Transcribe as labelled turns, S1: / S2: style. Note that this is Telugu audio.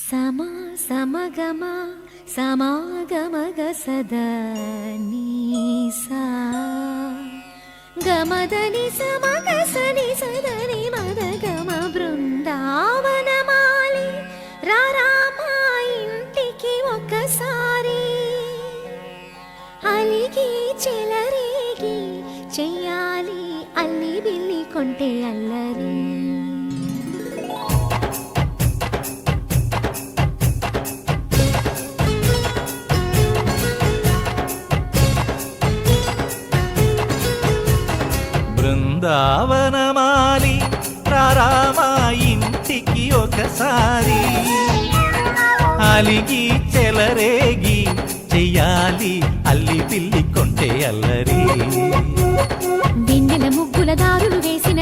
S1: సమా సమగమ సమాగమగ సదా నీసా గమదని సమగ సని సదని మదగమ బృందావనమాలి రారామా ఇంటికి ఒకసారి అలిగి చెలరేగి చెయ్యాలి అల్లి బిల్లి కొంటే అల్లరి.
S2: బృందావనమాలి రారామా ఇంటికి ఒకసారి అలిగి చెలరేగి చెయ్యాలి అల్లి పిల్లి కొంటే అల్లరి.
S1: వెన్నెల ముగ్గుల దారులు వేసిన